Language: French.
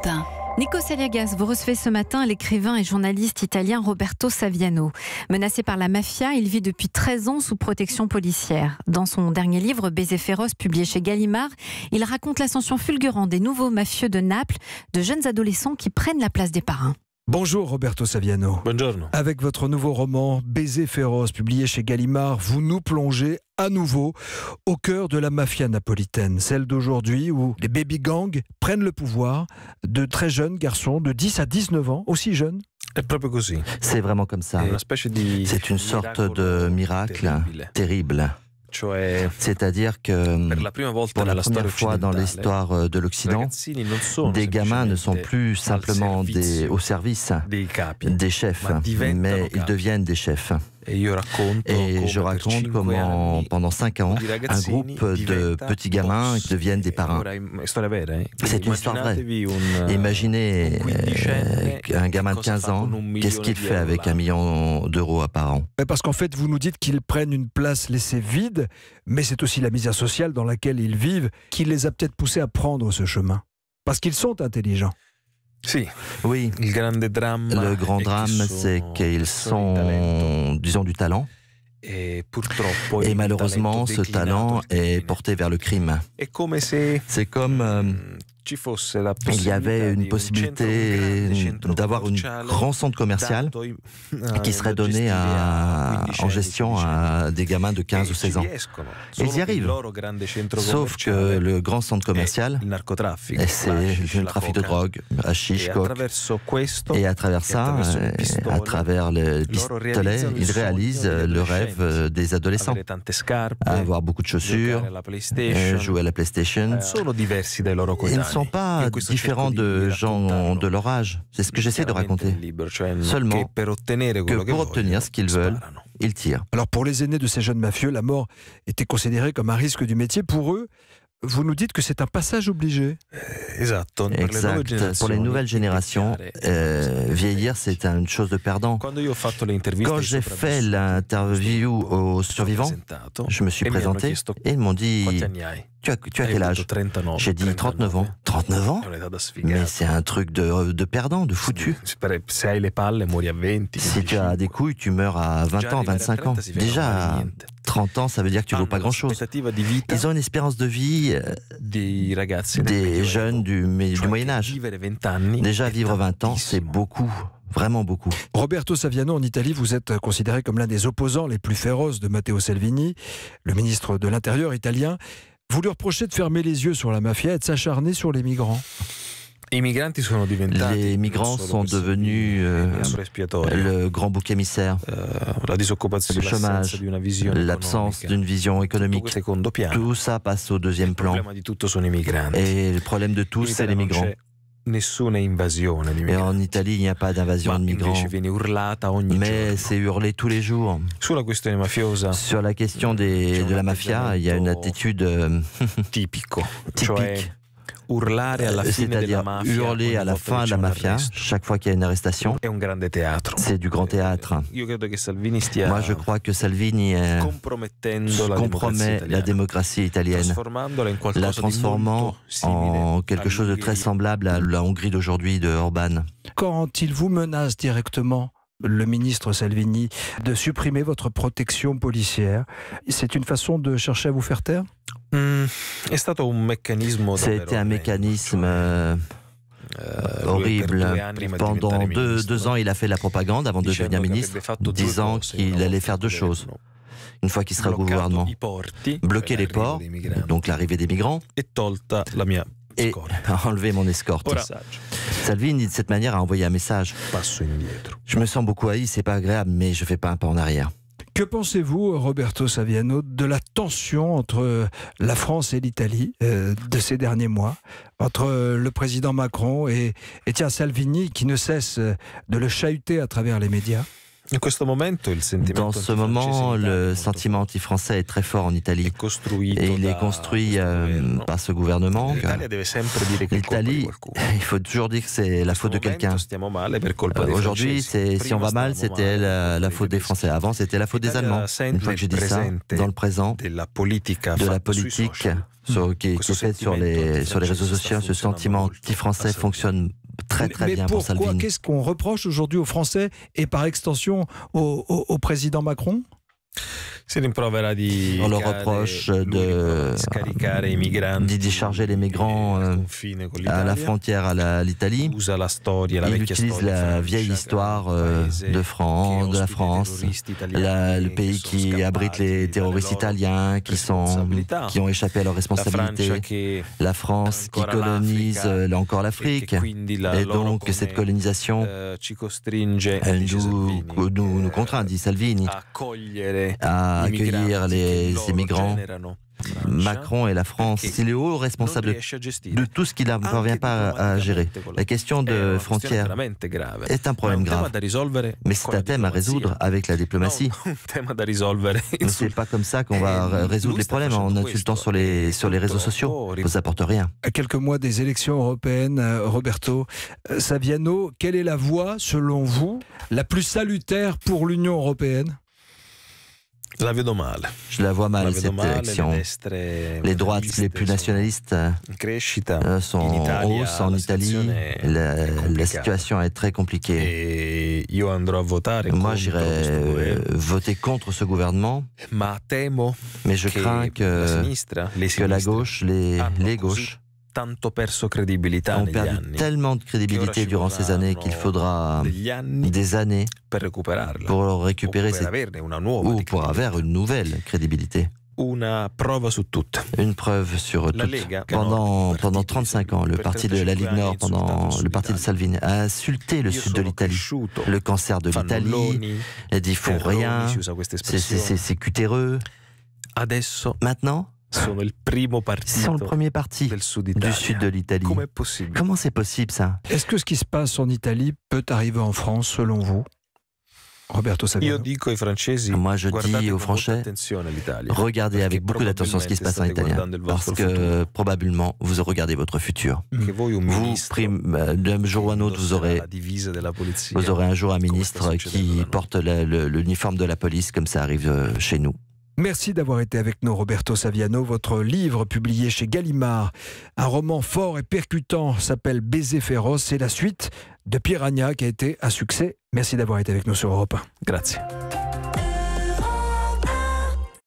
Europe 1. Nikos Aliagas, vous recevez ce matin l'écrivain et journaliste italien Roberto Saviano. Menacé par la mafia, il vit depuis 13 ans sous protection policière. Dans son dernier livre, Baiser féroce, publié chez Gallimard, il raconte l'ascension fulgurante des nouveaux mafieux de Naples, de jeunes adolescents qui prennent la place des parrains. Bonjour Roberto Saviano. Buongiorno. Avec votre nouveau roman Baiser féroce, publié chez Gallimard, vous nous plongez à nouveau au cœur de la mafia napolitaine, celle d'aujourd'hui où les baby gangs prennent le pouvoir de très jeunes garçons de 10 à 19 ans, aussi jeunes. C'est vraiment comme ça. C'est une sorte de miracle terrible. C'est-à-dire que pour la première fois dans l'histoire de l'Occident, des gamins ne sont plus simplement au service des chefs, mais ils deviennent des chefs. Et je raconte comment, pendant 5 ans, un groupe de petits gamins deviennent des parrains. C'est une histoire vraie. Imaginez un gamin de 15 ans, qu'est-ce qu'il fait avec 1 million d'euros par an? Parce qu'en fait, vous nous dites qu'ils prennent une place laissée vide, mais c'est aussi la misère sociale dans laquelle ils vivent qui les a peut-être poussés à prendre ce chemin. Parce qu'ils sont intelligents. Oui, le grand drame, c'est qu'ils sont, disons, du talent. Et malheureusement, ce talent est porté vers le crime. C'est comme il y avait une possibilité d'avoir un grand centre commercial qui serait donné en gestion à des gamins de 15 ou 16 ans. Et ils y arrivent. Sauf que le grand centre commercial, c'est le trafic de drogue, hashish, coke. Et à travers ça, à travers les pistolets, ils réalisent le rêve des adolescents. Avoir beaucoup de chaussures, jouer à la PlayStation. Ils ne sont pas différents de gens de leur âge. C'est ce que j'essaie de raconter. Seulement que pour obtenir ce qu'ils veulent, ils tirent. Alors pour les aînés de ces jeunes mafieux, la mort était considérée comme un risque du métier. Pour eux, vous nous dites que c'est un passage obligé. Exact. Pour les nouvelles générations, vieillir, c'est une chose de perdant. Quand j'ai fait l'interview aux survivants, je me suis présenté et ils m'ont dit « Tu as quel âge ?» J'ai dit 39 ans. 39 ans? Mais c'est un truc de perdant, de foutu. Si tu as des couilles, tu meurs à 20 ans, 25 ans. Déjà, 30 ans, ça veut dire que tu ne vaux pas grand-chose. Ils ont une espérance de vie des jeunes du Moyen-Âge. Déjà, vivre 20 ans, c'est beaucoup. Vraiment beaucoup. Roberto Saviano, en Italie, vous êtes considéré comme l'un des opposants les plus féroces de Matteo Salvini, le ministre de l'Intérieur italien. Vous lui reprochez de fermer les yeux sur la mafia et de s'acharner sur les migrants. Les migrants sont devenus le grand bouc émissaire. Le chômage, l'absence d'une vision économique, tout ça passe au deuxième plan. Et le problème de tous, c'est les migrants. Et en Italie, il n'y a pas d'invasion de migrants, mais c'est hurlé tous les jours. Sur la question de la mafia, il y a une attitude typique. C'est-à-dire hurler à la fin de la mafia, chaque fois qu'il y a une arrestation, c'est du grand théâtre. Moi, je crois que Salvini compromet la démocratie italienne, la transformant en quelque chose de très semblable à la Hongrie d'aujourd'hui de Orban. Quand il vous menace directement, le ministre Salvini, de supprimer votre protection policière, c'est une façon de chercher à vous faire taire? C'était un mécanisme horrible. Pendant deux ans, il a fait la propagande avant de devenir ministre, disant qu'il allait faire 2 choses. Une fois qu'il sera au gouvernement, bloquer les ports, donc l'arrivée des migrants, et enlever mon escorte. Salvini, de cette manière, a envoyé un message. Je me sens beaucoup haï, c'est pas agréable, mais je fais pas un pas en arrière. Que pensez-vous, Roberto Saviano, de la tension entre la France et l'Italie de ces derniers mois, entre le président Macron et Salvini, qui ne cesse de le chahuter à travers les médias? Dans ce moment, le sentiment anti-français est très fort en Italie. Et il est construit par ce gouvernement. L'Italie, il faut toujours dire que c'est la faute de quelqu'un. Aujourd'hui, si on va mal, c'était la faute des Français. Avant, c'était la faute des Allemands. Une fois que j'ai dit ça, dans le présent, de la politique qui est faite sur les réseaux sociaux. Ce sentiment anti-français fonctionne très bien pour Salvini. Pourquoi? Qu'est-ce qu'on reproche aujourd'hui aux Français et par extension au président Macron? On leur reproche de décharger les migrants à la frontière à l'Italie. Il utilise la vieille histoire de la France, le pays qui abrite les terroristes italiens qui ont échappé à leurs responsabilités, la France qui colonise encore l'Afrique. Et donc cette colonisation nous contraint, dit Salvini, à accueillir ces migrants. Macron et la France, c'est le haut responsable de tout ce qu'il ne parvient pas à gérer. La question de frontières est un problème grave, mais c'est un thème à résoudre avec la diplomatie. Ce n'est pas comme ça qu'on va résoudre les problèmes en insultant sur les réseaux sociaux. Ça n'apporte rien. À quelques mois des élections européennes, Roberto Saviano, quelle est la voie, selon vous, la plus salutaire pour l'Union européenne? Je la vois mal, cette élection. Les droites les plus nationalistes sont en hausse en Italie. La situation est très compliquée. Moi, j'irai voter contre ce gouvernement, mais je crains que la gauche, les gauches, ont perdu tellement de crédibilité durant ces années qu'il faudra des années pour récupérer ou pour avoir une nouvelle crédibilité. Une preuve sur toutes. Pendant 35 ans, le parti de la Ligue Nord, le parti de Salvini, a insulté le sud de l'Italie, le cancer de l'Italie, a dit « font rien », c'est cutéreux. Maintenant, ils sont le premier parti du sud de l'Italie. Comment c'est possible, ça? Est-ce que ce qui se passe en Italie peut arriver en France, selon vous, Roberto Saviano? Moi, je dis aux Français, regardez avec beaucoup d'attention ce qui se passe en Italie, parce que probablement, vous regardez votre futur. D'un jour ou un autre, vous aurez un jour un ministre qui porte l'uniforme de la police, comme ça arrive chez nous. Merci d'avoir été avec nous, Roberto Saviano. Votre livre, publié chez Gallimard, un roman fort et percutant, s'appelle Baiser féroce. C'est la suite de Piranha, qui a été un succès. Merci d'avoir été avec nous sur Europe 1. Grazie.